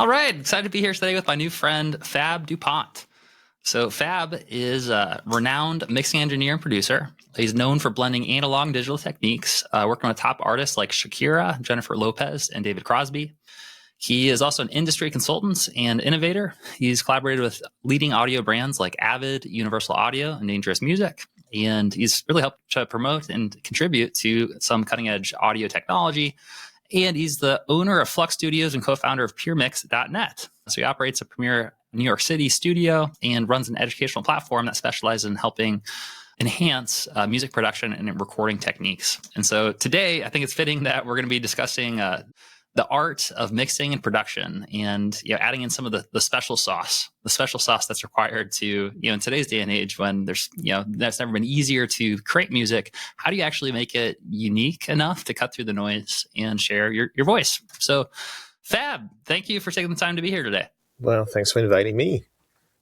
All right, excited to be here today with my new friend, Fab Dupont. So Fab is a renowned mixing engineer and producer. He's known for blending analog and digital techniques, working with top artists like Shakira, Jennifer Lopez, and David Crosby. He is also an industry consultant and innovator. He's collaborated with leading audio brands like Avid, Universal Audio, and Dangerous Music. And he's really helped to promote and contribute to some cutting edge audio technology. And he's the owner of Flux Studios and co-founder of PureMix.net. So he operates a premier New York City studio and runs an educational platform that specializes in helping enhance music production and recording techniques. And so today, I think it's fitting that we're going to be discussing the art of mixing and production, and adding in some of the special sauce that's required to, in today's day and age when there's, that's never been easier to create music. How do you actually make it unique enough to cut through the noise and share your voice? So Fab, thank you for taking the time to be here today. Well, thanks for inviting me.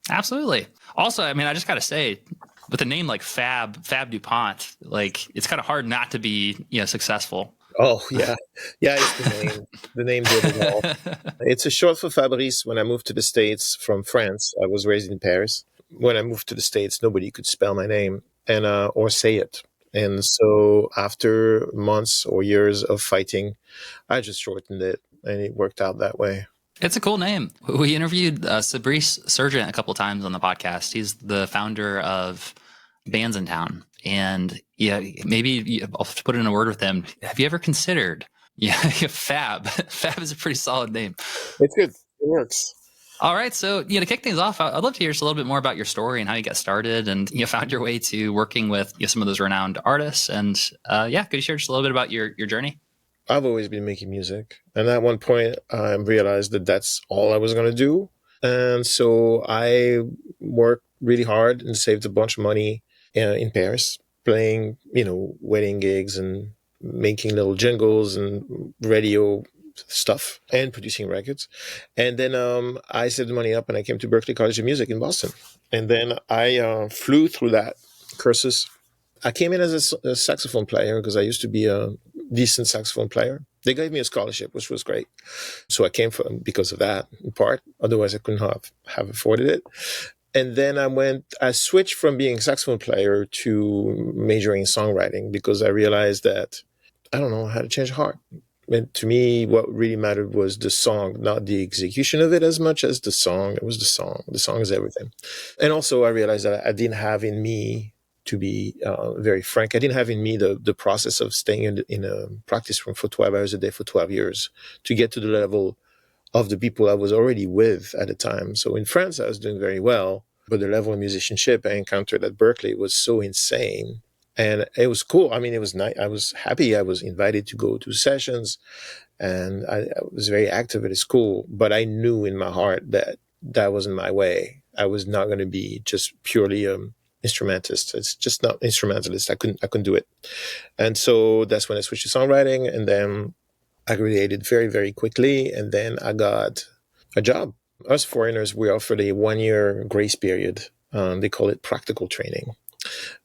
Absolutely. Also, I just got to say, with a name like Fab Dupont, like it's kind of hard not to be, successful. Oh, yeah. Yeah, it's the name. The name did it all. It's a short for Fabrice. When I moved to the States from France, I was raised in Paris. When I moved to the States, nobody could spell my name and or say it. And so after months or years of fighting, I just shortened it, and it worked out that way. It's a cool name. We interviewed Fabrice Surgent a couple of times on the podcast. He's the founder of Bands in Town. And maybe I'll put in a word with him. Have you ever considered, Fab? Fab is a pretty solid name. It's good. It works. All right. So, to kick things off, I'd love to hear just a little bit more about your story and how you got started and found your way to working with some of those renowned artists. And could you share just a little bit about your journey? I've always been making music. And at one point, I realized that that's all I was going to do. And so I worked really hard and saved a bunch of money in Paris, playing, wedding gigs and making little jingles and radio stuff and producing records. And then I saved the money up and I came to Berklee College of Music in Boston. And then I flew through that cursus. I came in as a saxophone player because I used to be a decent saxophone player. They gave me a scholarship, which was great. So I came because of that, in part. Otherwise, I couldn't have afforded it. And then I switched from being a saxophone player to majoring in songwriting because I realized that I don't know how to change heart. And to me, what really mattered was the song, not the execution of it as much as the song. It was the song. The song is everything. And also I realized that I didn't have in me, to be very frank, I didn't have in me the process of staying in a practice room for 12 hours a day for 12 years to get to the level of the people I was already with at the time. So in France, I was doing very well, but the level of musicianship I encountered at Berklee was so insane. And it was cool. It was nice. I was happy. I was invited to go to sessions, and I was very active at the school. But I knew in my heart that that wasn't my way. I was not going to be just purely instrumentalist. It's just not instrumentalist. I couldn't do it. And so that's when I switched to songwriting, and then I graduated very, very quickly. And then I got a job. Us foreigners, we offered a 1-year grace period. They call it practical training.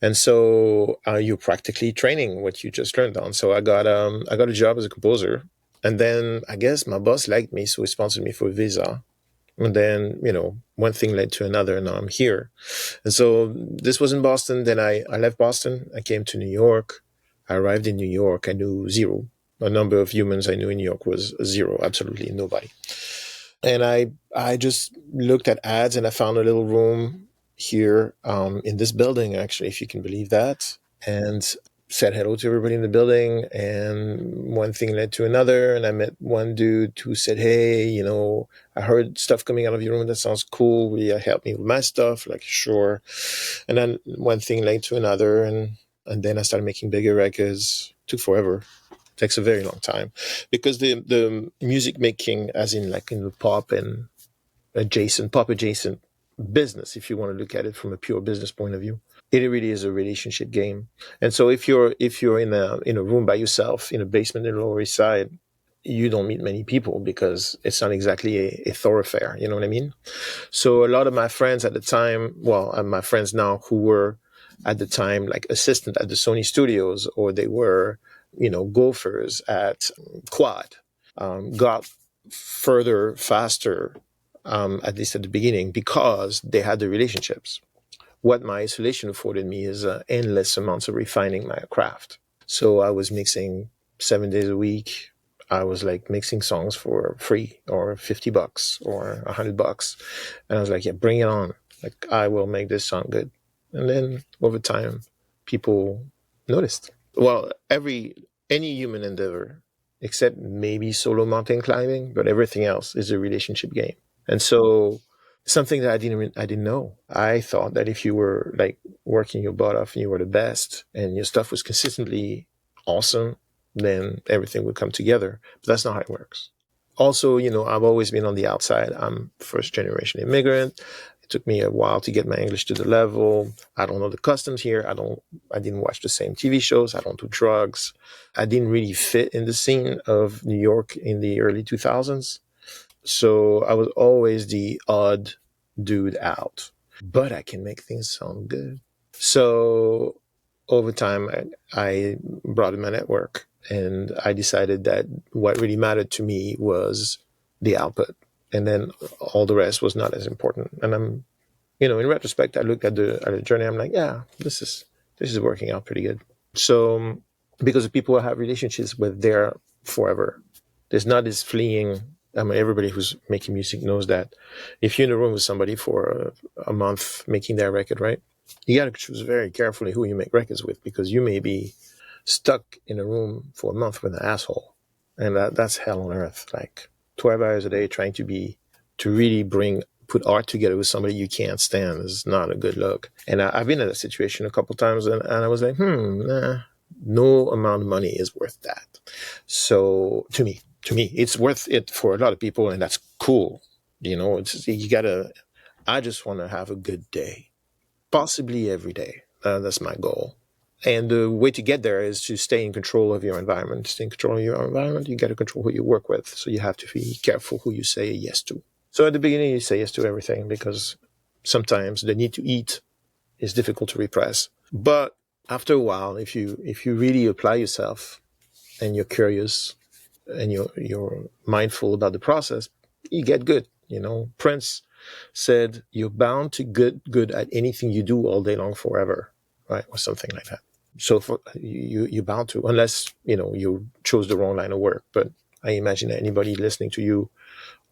And so you're practically training what you just learned on. So I got a job as a composer. And then I guess my boss liked me, so he sponsored me for a visa. And then, one thing led to another, and now I'm here. And so this was in Boston. Then I left Boston. I came to New York. I arrived in New York. I knew zero. The number of humans I knew in New York was zero, absolutely nobody. And I just looked at ads, and I found a little room here in this building, actually, if you can believe that, and said hello to everybody in the building. And one thing led to another, and I met one dude who said, hey, I heard stuff coming out of your room that sounds cool. Will you help me with my stuff? Like, sure. And then one thing led to another, and then I started making bigger records. Took forever. Takes a very long time because the music making, as in like in the pop adjacent business, if you want to look at it from a pure business point of view, it really is a relationship game. And so if you're in a room by yourself in a basement in the Lower East Side, you don't meet many people because it's not exactly a thoroughfare. You know what I mean? So a lot of my friends at the time, my friends now who were at the time like assistant at the Sony studios, or they were golfers at Quad, got further, faster, at least at the beginning, because they had the relationships. What my isolation afforded me is endless amounts of refining my craft. So I was mixing 7 days a week. I was like mixing songs for free or $50 or $100. And I was like, yeah, bring it on. Like, I will make this sound good. And then over time, people noticed. Well, any human endeavor, except maybe solo mountain climbing, but everything else is a relationship game. And so something that I didn't know. I thought that if you were like working your butt off and you were the best and your stuff was consistently awesome, then everything would come together. But that's not how it works. Also, I've always been on the outside. I'm first generation immigrant. It took me a while to get my English to the level. I don't know the customs here. I didn't watch the same TV shows. I don't do drugs. I didn't really fit in the scene of New York in the early 2000s. So I was always the odd dude out, but I can make things sound good. So over time, I broadened my network, and I decided that what really mattered to me was the output. And then all the rest was not as important. And in retrospect, I looked at the journey. I'm like, yeah, this is working out pretty good. So because the people I have relationships with, they're forever. There's not this fleeing. I mean, everybody who's making music knows that if you're in a room with somebody for a month making their record, right, you got to choose very carefully who you make records with, because you may be stuck in a room for a month with an asshole, and that's hell on earth. Like 12 hours a day trying to really put art together with somebody you can't stand is not a good look. And I've been in that situation a couple times, and I was like, nah, no amount of money is worth that. So to me, it's worth it for a lot of people, and that's cool. I just want to have a good day, possibly every day. That's my goal. And the way to get there is to stay in control of your environment. To stay in control of your environment, you got to control who you work with. So you have to be careful who you say yes to. So at the beginning, you say yes to everything, because sometimes the need to eat is difficult to repress. But after a while, if you really apply yourself and you're curious and you're mindful about the process, you get good. Prince said, "You're bound to get good at anything you do all day long forever," right, or something like that. So you're bound to, unless you chose the wrong line of work. But I imagine that anybody listening to you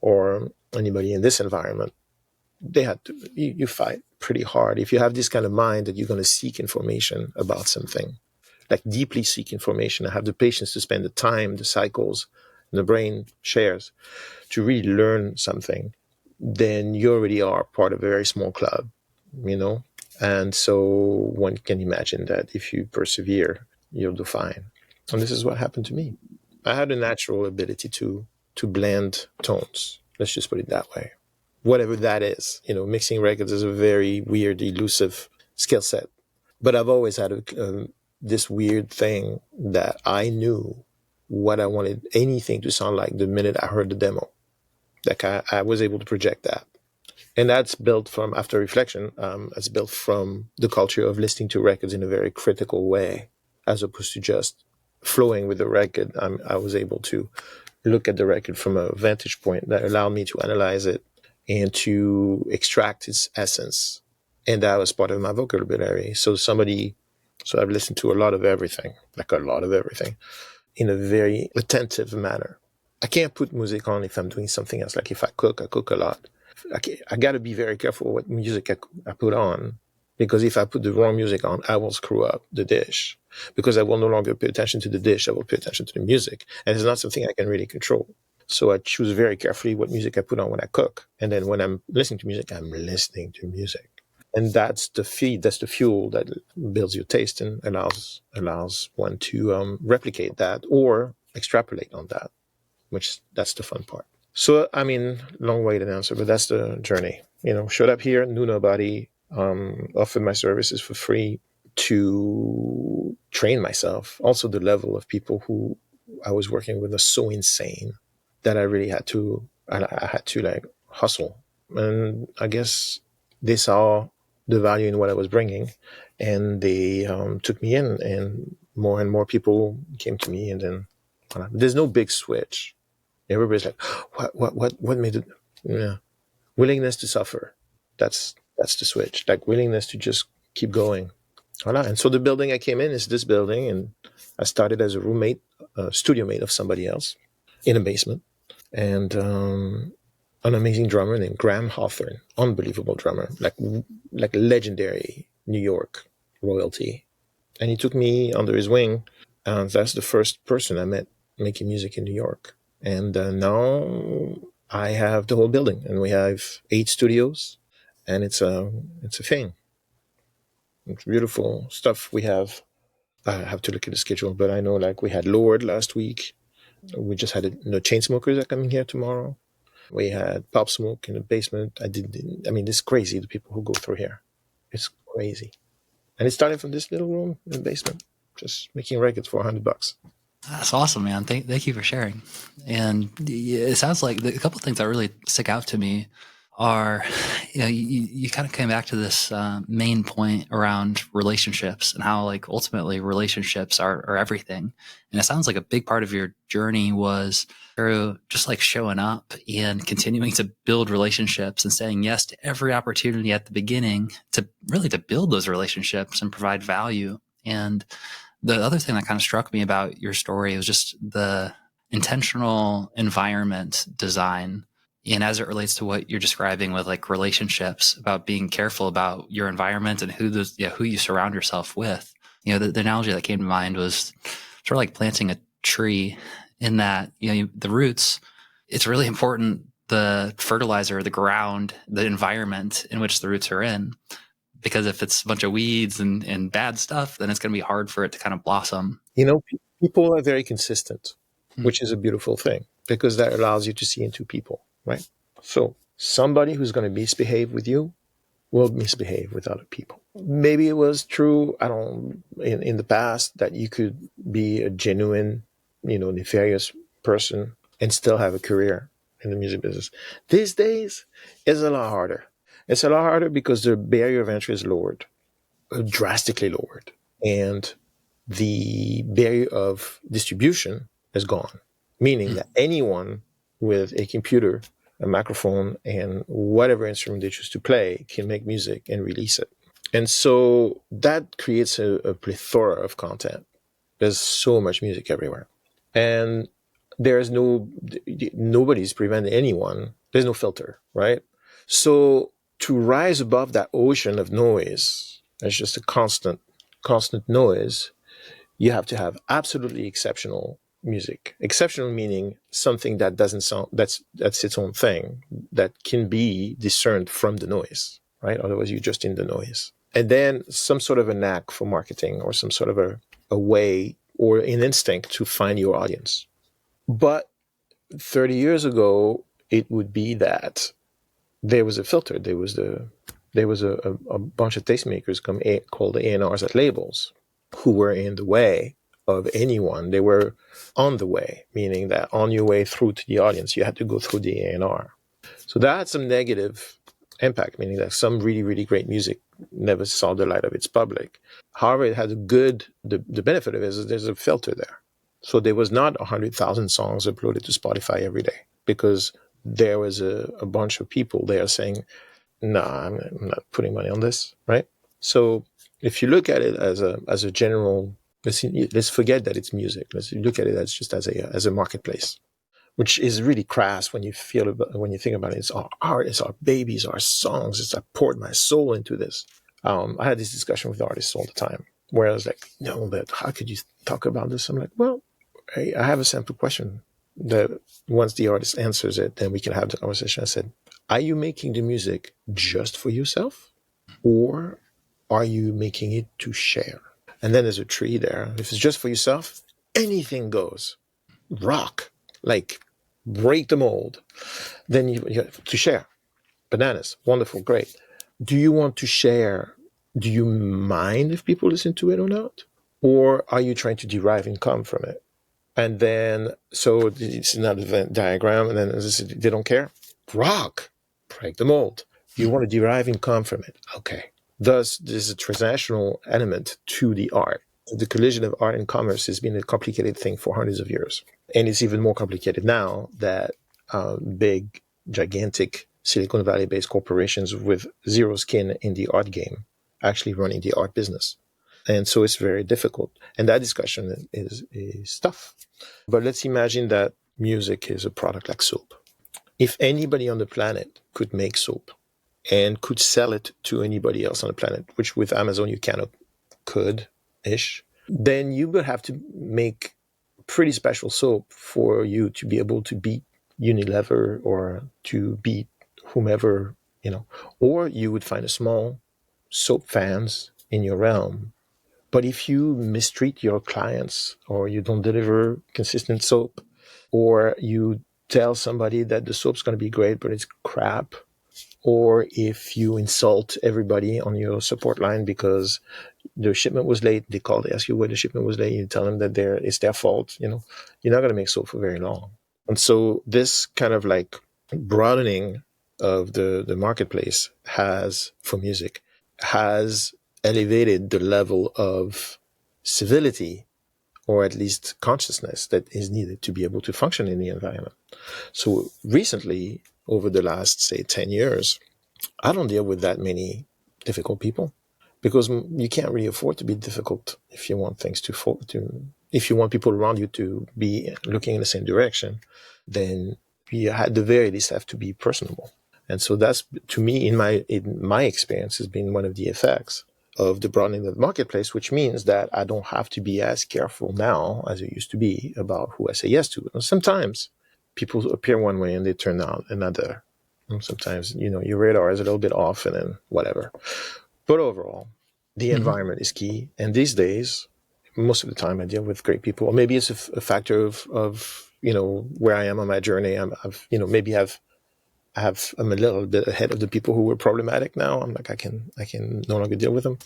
or anybody in this environment, you fight pretty hard. If you have this kind of mind that you're going to seek information about something, like deeply seek information, and have the patience to spend the time, the cycles, and the brain shares to really learn something, then you already are part of a very small club, And so one can imagine that if you persevere, you'll do fine. And this is what happened to me. I had a natural ability to blend tones. Let's just put it that way. Whatever that is, mixing records is a very weird, elusive skill set. But I've always had this weird thing that I knew what I wanted anything to sound like the minute I heard the demo. Like I was able to project that. And that's built from, after reflection, it's built from the culture of listening to records in a very critical way, as opposed to just flowing with the record. I was able to look at the record from a vantage point that allowed me to analyze it and to extract its essence. And that was part of my vocabulary. So I've listened to a lot of everything, in a very attentive manner. I can't put music on if I'm doing something else. Like if I cook a lot. I got to be very careful what music I put on, because if I put the wrong music on, I will screw up the dish, because I will no longer pay attention to the dish. I will pay attention to the music, and it's not something I can really control. So I choose very carefully what music I put on when I cook. And then when I'm listening to music, I'm listening to music. And that's the feed, that's the fuel that builds your taste and allows one to replicate that or extrapolate on that, that's the fun part. So, long-winded answer, but that's the journey. Showed up here, knew nobody, offered my services for free to train myself. Also, the level of people who I was working with was so insane that I really had to like hustle. And I guess they saw the value in what I was bringing, and they took me in, and more people came to me. And then there's no big switch. Everybody's like, what made it? Yeah, willingness to suffer. That's the switch. Like willingness to just keep going. Voilà. And so the building I came in is this building, and I started as a roommate, studio mate of somebody else in a basement, and an amazing drummer named Graham Hawthorne, unbelievable drummer, like legendary New York royalty. And he took me under his wing, and that's the first person I met making music in New York. And now I have the whole building, and we have 8 studios, and it's a thing. It's beautiful stuff we have. I have to look at the schedule, but I know like we had Lord last week. We just had Chainsmokers are coming here tomorrow. We had Pop Smoke in the basement. I mean, it's crazy, the people who go through here. It's crazy. And it started from this little room in the basement, just making records for $100. That's awesome, man. Thank you for sharing. And it sounds like a couple of things that really stick out to me are, you kind of came back to this main point around relationships and how like ultimately relationships are everything. And it sounds like a big part of your journey was through just like showing up and continuing to build relationships and saying yes to every opportunity at the beginning to really to build those relationships and provide value. And the other thing that kind of struck me about your story was just the intentional environment design. And as it relates to what you're describing with like relationships, about being careful about your environment and who you surround yourself with. The analogy that came to mind was sort of like planting a tree, in that, the roots, it's really important, the fertilizer, the ground, the environment in which the roots are in. Because if it's a bunch of weeds and bad stuff, then it's going to be hard for it to kind of blossom. People are very consistent, which is a beautiful thing, because that allows you to see into people, right? So somebody who's going to misbehave with you will misbehave with other people. Maybe it was true, in the past, that you could be a genuine, nefarious person and still have a career in the music business. These days, it's a lot harder. It's a lot harder because the barrier of entry is lowered, drastically lowered. And the barrier of distribution is gone, meaning that anyone with a computer, a microphone, and whatever instrument they choose to play can make music and release it. And so that creates a plethora of content. There's so much music everywhere. And nobody's preventing anyone. There's no filter, right? So to rise above that ocean of noise, it's just a constant noise, you have to have absolutely exceptional music. Exceptional meaning something that doesn't sound, that's its own thing, that can be discerned from the noise, right? Otherwise you're just in the noise. And then some sort of a knack for marketing, or some sort of a way or an instinct to find your audience. But 30 years ago, it would be that there was a filter. There was a bunch of tastemakers called A&Rs at labels, who were in the way of anyone. They were on the way, meaning that on your way through to the audience, you had to go through the A&R. So that had some negative impact, meaning that some really, really great music never saw the light of its public. However, it had the benefit of it is there's a filter there. So there was not 100,000 songs uploaded to Spotify every day, because there was a bunch of people there saying, nah, I'm not putting money on this, right? So if you look at it as a general, let's forget that it's music. Let's look at it as just as a marketplace, which is really crass when you think about it. It's our art, it's our babies, our songs. I poured my soul into this. I had this discussion with artists all the time, where I was like, no, but how could you talk about this? I'm like, well, I have a simple question that once the artist answers it, then we can have the conversation. I said, are you making the music just for yourself, or are you making it to share? And then there's a tree there. If it's just for yourself, anything goes. Rock, like break the mold. Then you have to share. Bananas, wonderful, great. Do you want to share? Do you mind if people listen to it or not? Or are you trying to derive income from it? And then, so it's another Venn diagram, and then they don't care. Rock, break the mold. You want to derive income from it. Okay. Thus, there's a transactional element to the art. The collision of art and commerce has been a complicated thing for hundreds of years. And it's even more complicated now that big, gigantic Silicon Valley based corporations with zero skin in the art game actually running the art business. And so it's very difficult. And that discussion is tough. But let's imagine that music is a product like soap. If anybody on the planet could make soap and could sell it to anybody else on the planet, which with Amazon you cannot, could-ish, then you would have to make pretty special soap for you to be able to beat Unilever or to beat whomever, or you would find a small soap fans in your realm. But if you mistreat your clients or you don't deliver consistent soap or you tell somebody that the soap's going to be great, but it's crap, or if you insult everybody on your support line because the shipment was late, they call, they ask you why the shipment was late, you tell them that it's their fault, you're not going to make soap for very long. And so this kind of like broadening of the marketplace for music, has elevated the level of civility, or at least consciousness, that is needed to be able to function in the environment. So recently, over the last, say, 10 years, I don't deal with that many difficult people, because you can't really afford to be difficult if you want things if you want people around you to be looking in the same direction, then you at the very least have to be personable. And so that's, to me, in my experience, has been one of the effects of the broadening of the marketplace, which means that I don't have to be as careful now as it used to be about who I say yes to. And sometimes people appear one way and they turn out another. And sometimes, your radar is a little bit off and then whatever. But overall, the environment is key. And these days, most of the time I deal with great people. Or maybe it's a factor of where I am on my journey. I'm a little bit ahead of the people who were problematic now. I'm like, I can no longer deal with them.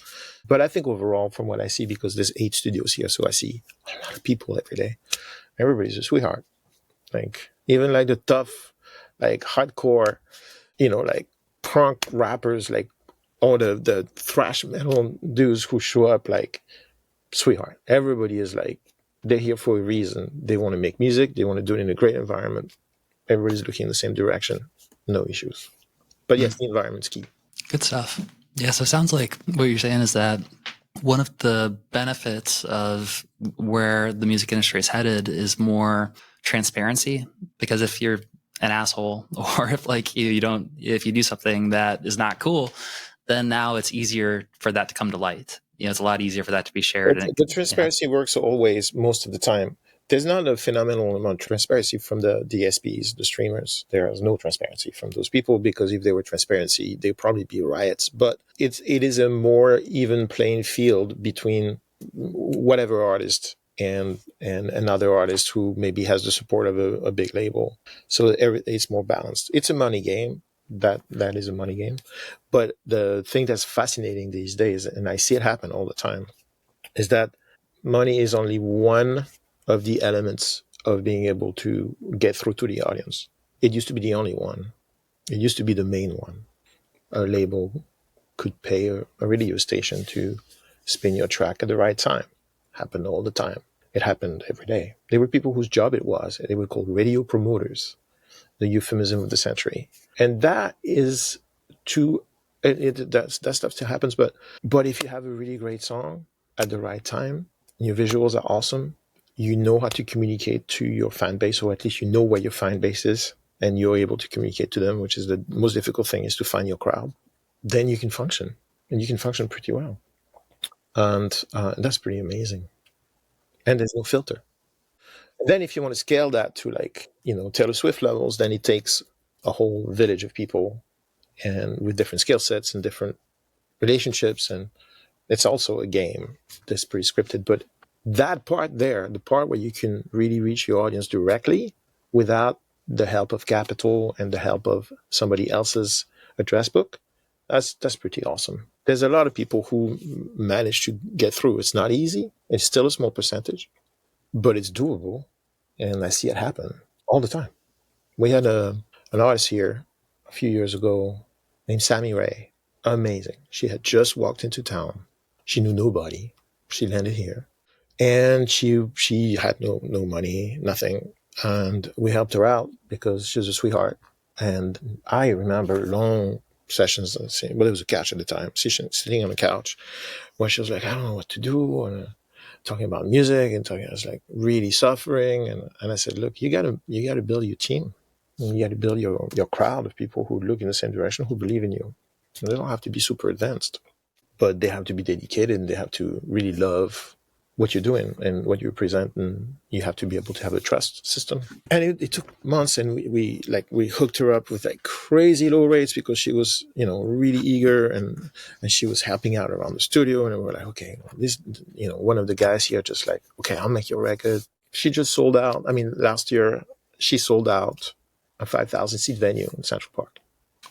But I think overall, from what I see, because there's 8 studios here, so I see a lot of people every day. Everybody's a sweetheart. Like, even like the tough, like hardcore, like punk rappers, like all the thrash metal dudes who show up, like, sweetheart. Everybody is like, they're here for a reason. They want to make music. They want to do it in a great environment. Everybody's looking in the same direction. No issues. But yes, the environment's key. Good stuff. Yeah, so it sounds like what you're saying is that one of the benefits of where the music industry is headed is more transparency. Because if you're an asshole, or if like if you do something that is not cool, then now it's easier for that to come to light. It's a lot easier for that to be shared. The transparency works always, most of the time. There's not a phenomenal amount of transparency from the DSPs, the streamers. There is no transparency from those people, because if there were transparency, there'd probably be riots. But it is a more even playing field between whatever artist and another artist who maybe has the support of a big label. So it's more balanced. It's a money game. That is a money game. But the thing that's fascinating these days, and I see it happen all the time, is that money is only one of the elements of being able to get through to the audience. It used to be the only one. It used to be the main one. A label could pay a radio station to spin your track at the right time. Happened all the time. It happened every day. There were people whose job it was. They were called radio promoters, the euphemism of the century. And that is that stuff still happens. But if you have a really great song at the right time, your visuals are awesome, you know how to communicate to your fan base, or at least you know where your fan base is, and you're able to communicate to them, which is the most difficult thing, is to find your crowd, then you can function. And you can function pretty well. And that's pretty amazing. And there's no filter. And then if you want to scale that to, like, Taylor Swift levels, then it takes a whole village of people, and with different skill sets and different relationships. And it's also a game that's pretty scripted. But that part there, the part where you can really reach your audience directly without the help of capital and the help of somebody else's address book, that's pretty awesome. There's a lot of people who manage to get through. It's not easy. It's still a small percentage, but it's doable. And I see it happen all the time. We had an artist here a few years ago named Sammy Ray. Amazing. She had just walked into town. She knew nobody. She landed here. And she had no money, nothing. And we helped her out because she was a sweetheart. And I remember long sessions, but it was a couch at the time, sitting on the couch where she was like, I don't know what to do. And talking about music and talking, I was like really suffering. And I said, look, you gotta build your team. You got to build your crowd of people who look in the same direction, who believe in you. And they don't have to be super advanced, but they have to be dedicated and they have to really love what you're doing and what you present, and you have to be able to have a trust system. And it took months, and we hooked her up with like crazy low rates because she was really eager, and she was helping out around the studio, and we were like, okay, this one of the guys here just like, okay, I'll make your record. She just sold out. I mean, last year she sold out a 5,000 seat venue in Central Park.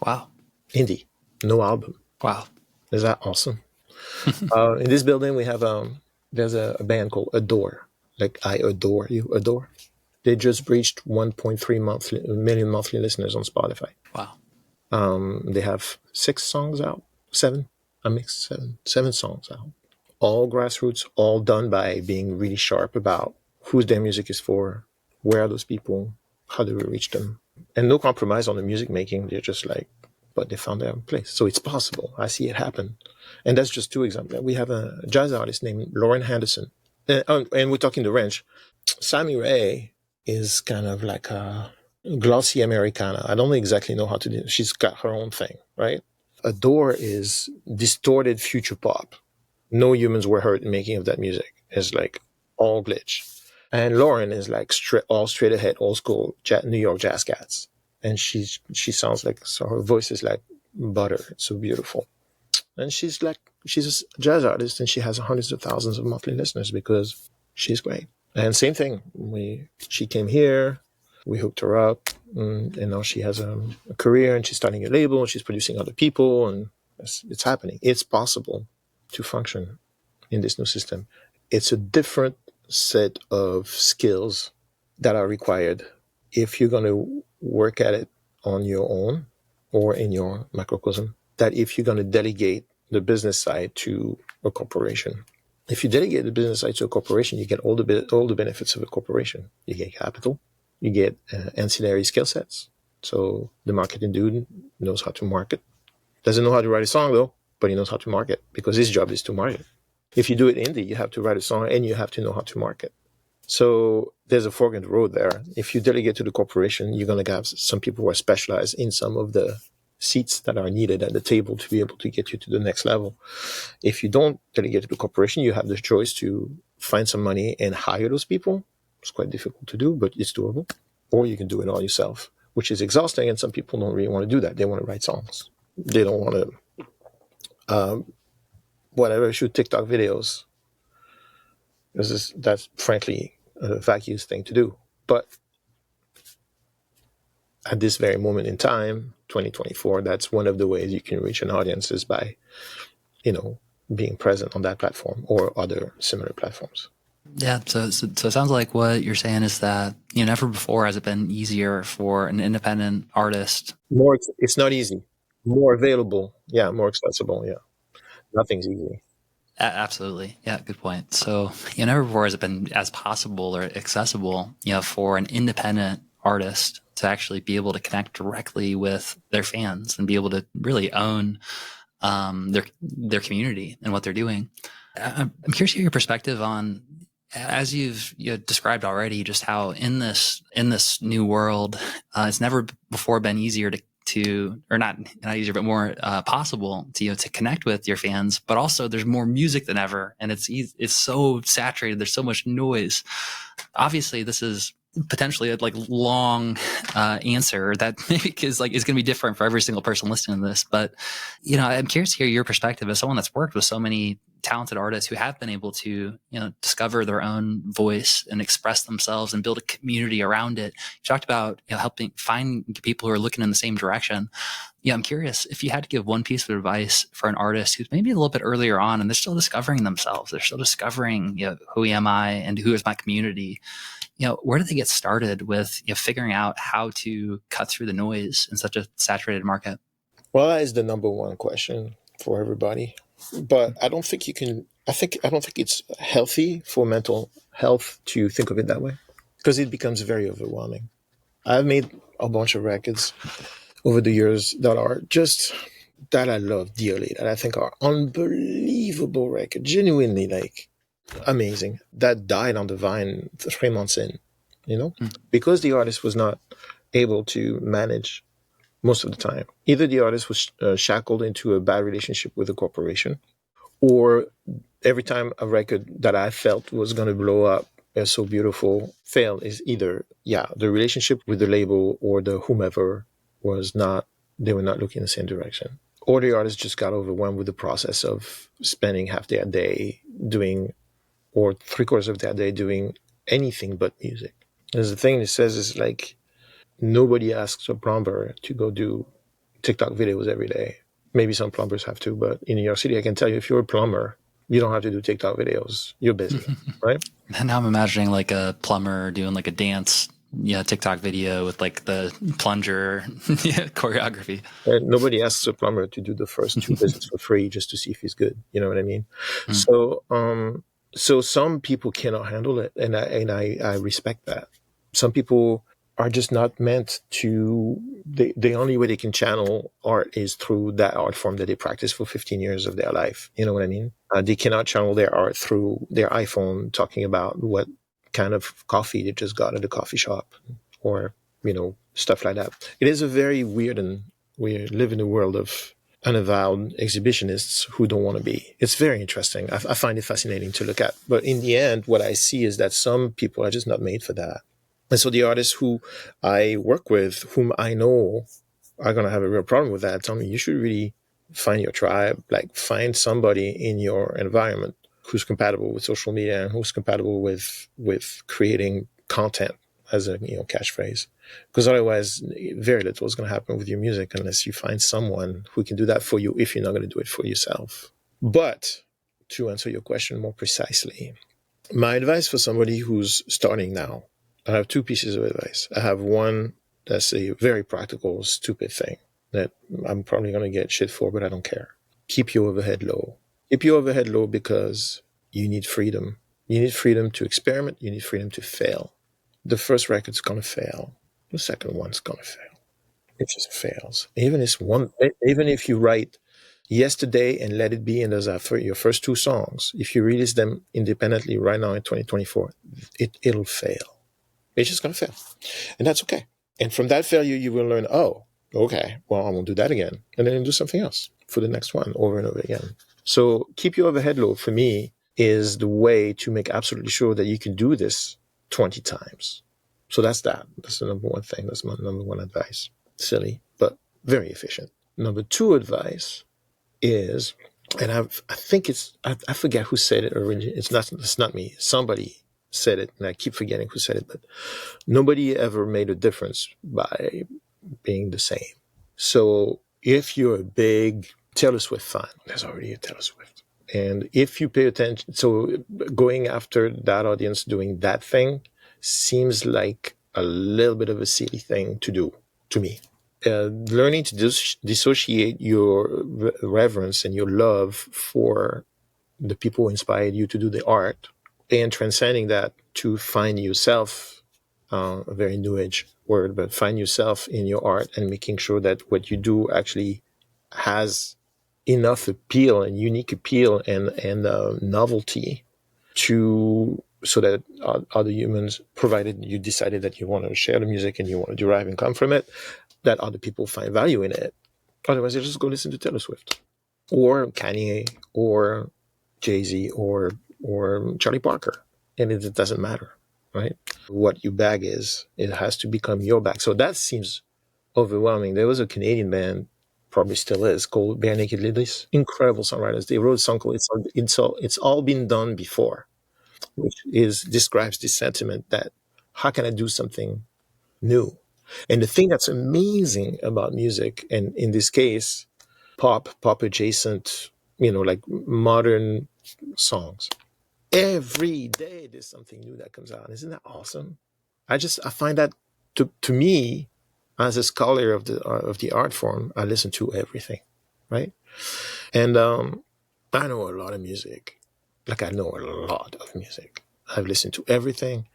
Wow. Indie, no album. Wow. Is that awesome? In this building, we have there's a band called Adore, like I adore you, Adore. They just reached 1.3 million monthly listeners on Spotify. Wow. They have 6 songs out, 7, a mix, 7 songs out. All grassroots, all done by being really sharp about who their music is for, where are those people, how do we reach them, and no compromise on the music making. They're just like, but they found their place. So it's possible. I see it happen. And that's just 2 examples. We have a jazz artist named Lauren Henderson. And we're talking the range. Sammy Ray is kind of like a glossy Americana. I don't exactly know how to do it. She's got her own thing, right? Adore is distorted future pop. No humans were hurt in making of that music. It's like all glitch. And Lauren is like all straight ahead, old school New York jazz cats. And she sounds like, so her voice is like butter. It's so beautiful. And she's a jazz artist, and she has hundreds of thousands of monthly listeners because she's great. And same thing, she came here, we hooked her up, and now she has a career, and she's starting a label, and she's producing other people, and it's happening. It's possible to function in this new system. It's a different set of skills that are required if you're going to work at it on your own or in your microcosm, that if you're going to delegate the business side to a corporation. If you delegate the business side to a corporation, you get all the benefits of a corporation. You get capital, you get ancillary skill sets. So the marketing dude knows how to market. Doesn't know how to write a song though, but he knows how to market because his job is to market. If you do it indie, you have to write a song and you have to know how to market. So there's a fork in the road there. If you delegate to the corporation, you're going to have some people who are specialized in some of the seats that are needed at the table to be able to get you to the next level. If you don't delegate to the corporation, you have the choice to find some money and hire those people. It's quite difficult to do, but it's doable. Or you can do it all yourself, which is exhausting. And some people don't really want to do that. They want to write songs. They don't want to, shoot TikTok videos. That's frankly a vacuous thing to do. But at this very moment in time, 2024, that's one of the ways you can reach an audience is by, being present on that platform or other similar platforms. Yeah. So it sounds like what you're saying is that, never before has it been easier for an independent artist. It's not easy. More available. Yeah. More accessible. Yeah. Nothing's easy. Absolutely. Yeah, good point. So, never before has it been as possible or accessible, for an independent artist to actually be able to connect directly with their fans and be able to really own their community and what they're doing. I'm curious to hear your perspective on, as you've described already, just how in this new world, it's never before been easier or not easier, but more possible to connect with your fans. But also, there's more music than ever, and it's so saturated. There's so much noise. Obviously, this is potentially a long answer that maybe is going to be different for every single person listening to this. But I'm curious to hear your perspective as someone that's worked with so many talented artists who have been able to discover their own voice and express themselves and build a community around it. You talked about helping find people who are looking in the same direction. I'm curious if you had to give one piece of advice for an artist who's maybe a little bit earlier on and they're still discovering themselves. They're still discovering who am I and who is my community. Where do they get started with figuring out how to cut through the noise in such a saturated market? Well, that is the number one question for everybody. But I don't think you can I don't think it's healthy for mental health to think of it that way, because it becomes very overwhelming. I've made a bunch of records over the years that are just that I love dearly, that I think are unbelievable records, genuinely like amazing, that died on the vine 3 months in, you know, Mm. because the artist was not able to manage most of the time. Either the artist was shackled into a bad relationship with a corporation, or every time a record that I felt was going to blow up as so beautiful failed, is either, yeah, the relationship with the label or the whomever was not, they were not looking in the same direction. Or the artist just got overwhelmed with the process of spending half their day doing, or 3/4 of their day doing anything but music. There's the thing that says is like, nobody asks a plumber to go do TikTok videos every day. Maybe some plumbers have to, but in New York City, I can tell you, if you're a plumber, you don't have to do TikTok videos. You're busy, right? And now I'm imagining like a plumber doing like a dance, yeah, TikTok video with like the plunger yeah, choreography. And nobody asks a plumber to do the first 2 visits for free just to see if he's good. You know what I mean? Mm. So some people cannot handle it, and I respect that. Some people are just not meant to. The only way they can channel art is through that art form that they practice for 15 years of their life. You know what I mean? They cannot channel their art through their iPhone talking about what kind of coffee they just got at the coffee shop, or stuff like that. It is a very weird, and we live in a world of unavowed exhibitionists who don't want to be. It's very interesting. I find it fascinating to look at. But in the end, what I see is that some people are just not made for that. And so the artists who I work with, whom I know are going to have a real problem with that, tell me, you should really find your tribe, like find somebody in your environment who's compatible with social media and who's compatible with creating content as a catchphrase. Because otherwise, very little is going to happen with your music unless you find someone who can do that for you if you're not going to do it for yourself. But to answer your question more precisely, my advice for somebody who's starting now, I have 2 pieces of advice. I have one that's a very practical, stupid thing that I'm probably going to get shit for, but I don't care. Keep your overhead low. Keep your overhead low because you need freedom. You need freedom to experiment. You need freedom to fail. The first record's going to fail. The second one's going to fail. It just fails. Even if you write Yesterday and Let It Be, and those are your first 2 songs, if you release them independently right now in 2024, it'll fail. It's just going to fail. And that's okay. And from that failure, you will learn, oh, okay, well, I won't do that again. And then do something else for the next one over and over again. So keep your overhead low, for me, is the way to make absolutely sure that you can do this 20 times. So that's that. That's the number one thing. That's my number one advice. Silly, but very efficient. Number 2 advice is, and I think I forget who said it originally. It's not me. Somebody said it, and I keep forgetting who said it, but nobody ever made a difference by being the same. So if you're a big Taylor Swift fan, there's already a Taylor Swift. And if you pay attention, so going after that audience doing that thing seems like a little bit of a silly thing to do to me. Learning to dissociate your reverence and your love for the people who inspired you to do the art, and transcending that to find yourself, a very new age word, but find yourself in your art and making sure that what you do actually has enough appeal and unique appeal and novelty so that other humans, provided you decided that you want to share the music and you want to derive income from it, that other people find value in it. Otherwise, they just go listen to Taylor Swift or Kanye or Jay-Z or Charlie Parker, and it doesn't matter, right? What your bag is, it has to become your bag. So that seems overwhelming. There was a Canadian band, probably still is, called Bare Naked Ladies. Incredible songwriters. They wrote a song called "It's All Been Done Before," which describes this sentiment that how can I do something new? And the thing that's amazing about music, and in this case, pop adjacent, like modern songs, every day there's something new that comes out. Isn't that awesome? I find that to me, as a scholar of the art form, I listen to everything, right? And I know a lot of music, Like, I know a lot of music. I've listened to everything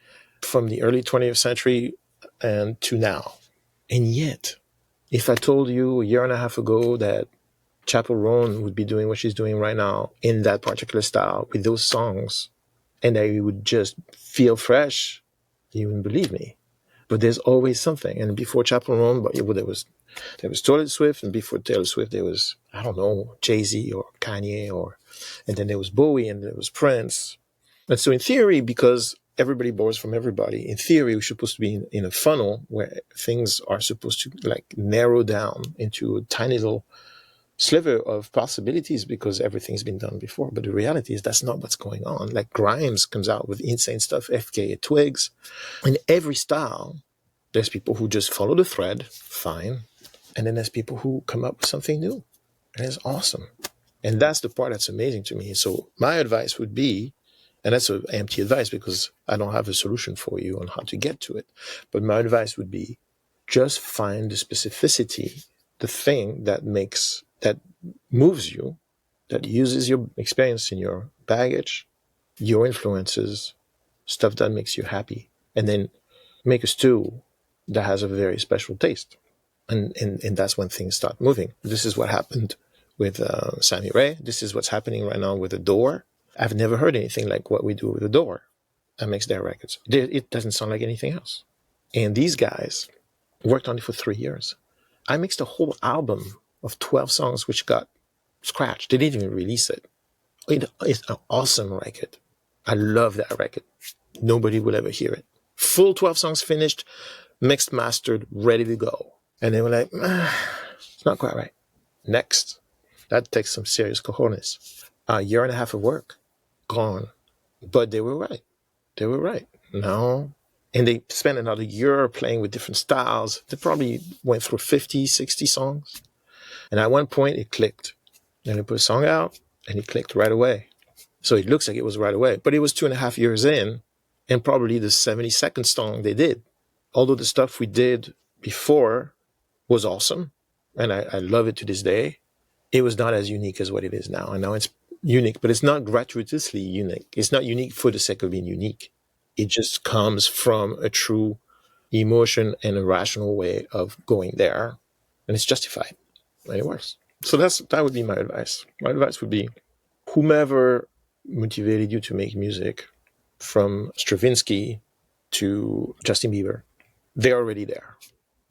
from the early 20th century and to now. And yet, if I told you a year and a half ago that Chapel Roan would be doing what she's doing right now in that particular style with those songs, and that you would just feel fresh, you wouldn't believe me. But there's always something. And before Chapel Roan, but there was Taylor Swift, and before Taylor Swift, there was, I don't know, Jay-Z or Kanye, and then there was Bowie, and there was Prince. And so in theory, because everybody borrows from everybody, in theory, we're supposed to be in a funnel where things are supposed to like narrow down into a tiny little sliver of possibilities because everything's been done before. But the reality is that's not what's going on. Like Grimes comes out with insane stuff, FKA Twigs. In every style, there's people who just follow the thread, fine. And then there's people who come up with something new. And it's awesome. And that's the part that's amazing to me. So my advice would be, and that's an empty advice because I don't have a solution for you on how to get to it. But my advice would be just find the specificity, the thing that moves you, that uses your experience and your baggage, your influences, stuff that makes you happy, and then make a stew that has a very special taste. And that's when things start moving. This is what happened with Sammy Ray. This is what's happening right now with Adore. I've never heard anything like what we do with Adore that makes their records. It doesn't sound like anything else. And these guys worked on it for 3 years. I mixed a whole album of 12 songs which got scratched. They didn't even release it. It's an awesome record. I love that record. Nobody will ever hear it. Full 12 songs finished, mixed, mastered, ready to go. And they were like, it's not quite right. Next. That takes some serious cojones. A year and a half of work, gone. But they were right. They were right. No. And they spent another year playing with different styles. They probably went through 50, 60 songs. And at one point, it clicked. And they put a song out, and it clicked right away. So it looks like it was right away. But it was 2.5 years in, and probably the 72nd song they did. Although the stuff we did before was awesome, and I love it to this day, it was not as unique as what it is now. And now it's unique, but it's not gratuitously unique. It's not unique for the sake of being unique. It just comes from a true emotion and a rational way of going there, and it's justified, and it works. So that would be my advice. My advice would be, whomever motivated you to make music, from Stravinsky to Justin Bieber, they're already there.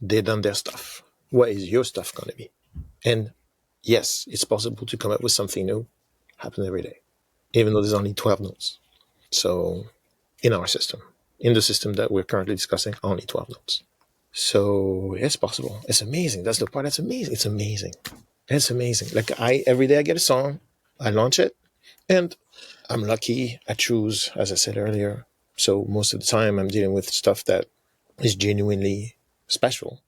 They've done their stuff. What is your stuff going to be? And yes, it's possible to come up with something new. Happens every day, even though there's only 12 notes. So in our system, in the system that we're currently discussing, only 12 notes. So it's possible. It's amazing. That's the part that's amazing. It's amazing. It's amazing. Like every day I get a song, I launch it, and I'm lucky. I choose, as I said earlier. So most of the time I'm dealing with stuff that is genuinely special.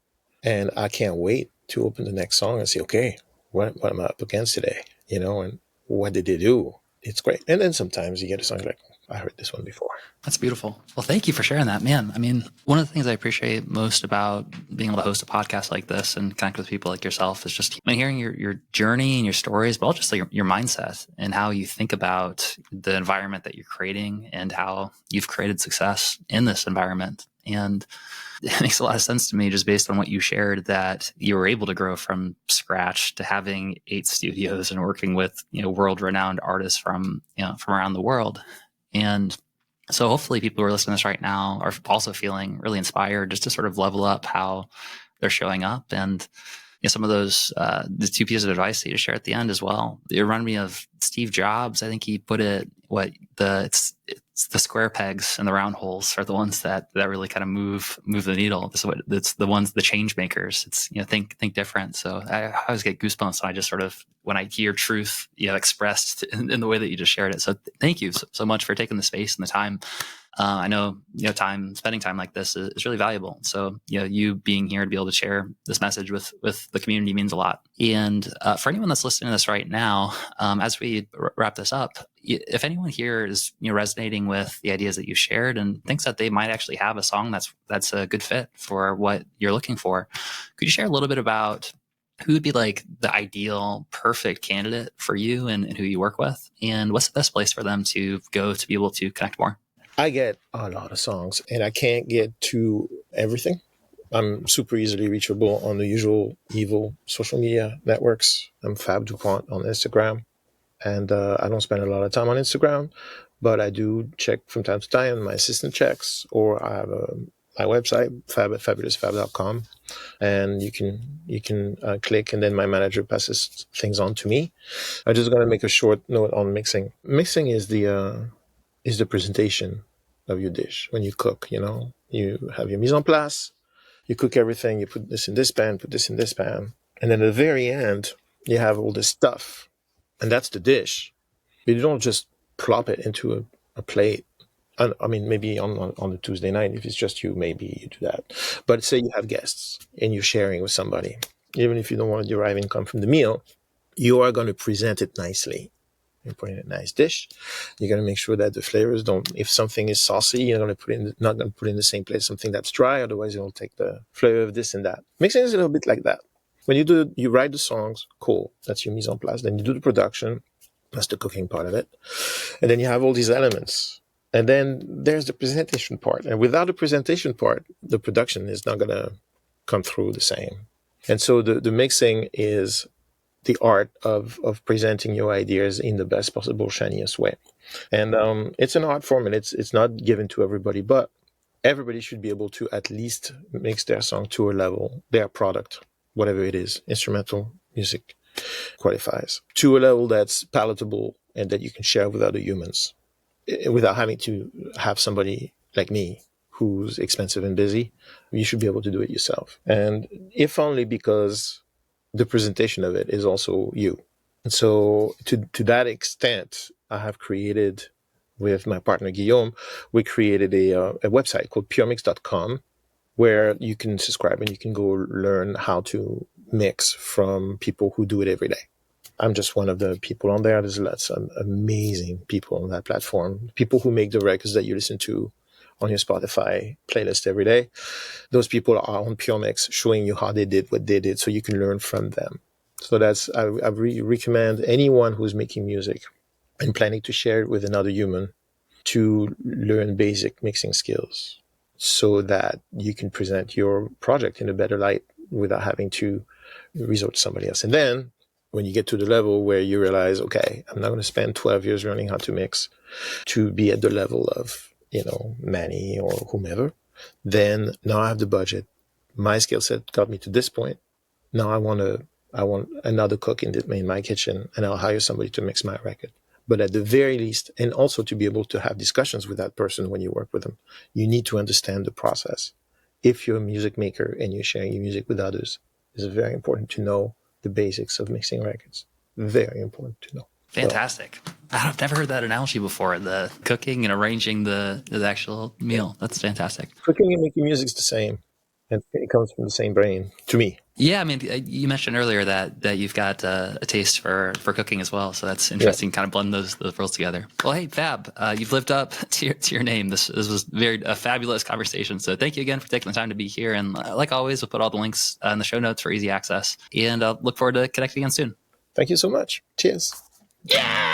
And I can't wait to open the next song and say, okay, what am I up against today? And what did they do? It's great. And then sometimes you get a song like, I heard this one before. That's beautiful. Well, thank you for sharing that, man. I mean, one of the things I appreciate most about being able to host a podcast like this and connect with people like yourself is just hearing your journey and your stories, but also just like your mindset and how you think about the environment that you're creating and how you've created success in this environment. And it makes a lot of sense to me just based on what you shared, that you were able to grow from scratch to having 8 studios and working with, world-renowned artists from around the world. And so hopefully people who are listening to this right now are also feeling really inspired just to sort of level up how they're showing up. And some of those, the 2 pieces of advice that you share at the end as well, it reminded me of Steve Jobs. I think he put it, it's the square pegs and the round holes are the ones that really kind of move the needle. It's the ones, the change makers. It's, think different. So I always get goosebumps when I just sort of, when I hear truth, expressed in the way that you just shared it. So thank you so much for taking the space and the time. I know, spending time like this is really valuable. So, you being here to be able to share this message with the community means a lot. And for anyone that's listening to this right now, as we wrap this up, if anyone here is resonating with the ideas that you shared and thinks that they might actually have a song that's a good fit for what you're looking for, could you share a little bit about who would be like the ideal, perfect candidate for you and who you work with? And what's the best place for them to go to be able to connect more? I get a lot of songs and I can't get to everything. I'm super easily reachable on the usual evil social media networks. I'm Fab Dupont on Instagram. And I don't spend a lot of time on Instagram, but I do check from time to time. My assistant checks, or I have my website, fabulousfab.com, and you can click, and then my manager passes things on to me. I'm just gonna make a short note on mixing. Mixing is the presentation of your dish when you cook. You know, you have your mise en place. You cook everything. You put this in this pan, put this in this pan, and then at the very end, you have all this stuff, and that's the dish. But you don't just plop it into a plate. I mean, maybe on a Tuesday night, if it's just you, maybe you do that. But say you have guests and you're sharing with somebody, even if you don't want to derive income from the meal, you are going to present it nicely. You're putting a nice dish. You're going to make sure that the flavors don't. If something is saucy, you're going to not going to put in the same place something that's dry. Otherwise, you'll take the flavor of this and that. Mixing is a little bit like that. When you write the songs, cool. That's your mise en place. Then you do the production. That's the cooking part of it. And then you have all these elements. And then there's the presentation part. And without the presentation part, the production is not going to come through the same. And so the mixing is the art of presenting your ideas in the best possible, shiniest way. And it's an art form, and it's not given to everybody, but everybody should be able to at least mix their song to a level, their product, whatever it is, instrumental, music, qualifies, to a level that's palatable and that you can share with other humans without having to have somebody like me who's expensive and busy. You should be able to do it yourself. And if only because the presentation of it is also you. And so to that extent, I have created with my partner Guillaume, we created a website called puremix.com where you can subscribe and you can go learn how to mix from people who do it every day. I'm just one of the people on there. There's lots of amazing people on that platform. People who make the records that you listen to on your Spotify playlist every day. Those people are on Pure Mix showing you how they did what they did so you can learn from them. So I really recommend anyone who's making music and planning to share it with another human to learn basic mixing skills so that you can present your project in a better light without having to resort to somebody else. And then when you get to the level where you realize, okay, I'm not going to spend 12 years learning how to mix to be at the level of, Manny or whomever, then now I have the budget. My skill set got me to this point. Now I want another cook in my kitchen, and I'll hire somebody to mix my record. But at the very least, and also to be able to have discussions with that person when you work with them, you need to understand the process. If you're a music maker and you're sharing your music with others, it's very important to know the basics of mixing records. Very important to know. Fantastic. I've never heard that analogy before, the cooking and arranging the actual meal. That's fantastic. Cooking and making music is the same. And it comes from the same brain, to me. Yeah, I mean, you mentioned earlier that you've got a taste for cooking as well, so that's interesting. Yeah. Kind of blend those worlds together. Well, hey, Fab, you've lived up to your name. This was a fabulous conversation. So thank you again for taking the time to be here. And like always, we'll put all the links in the show notes for easy access. And look forward to connecting again soon. Thank you so much. Cheers. Yeah.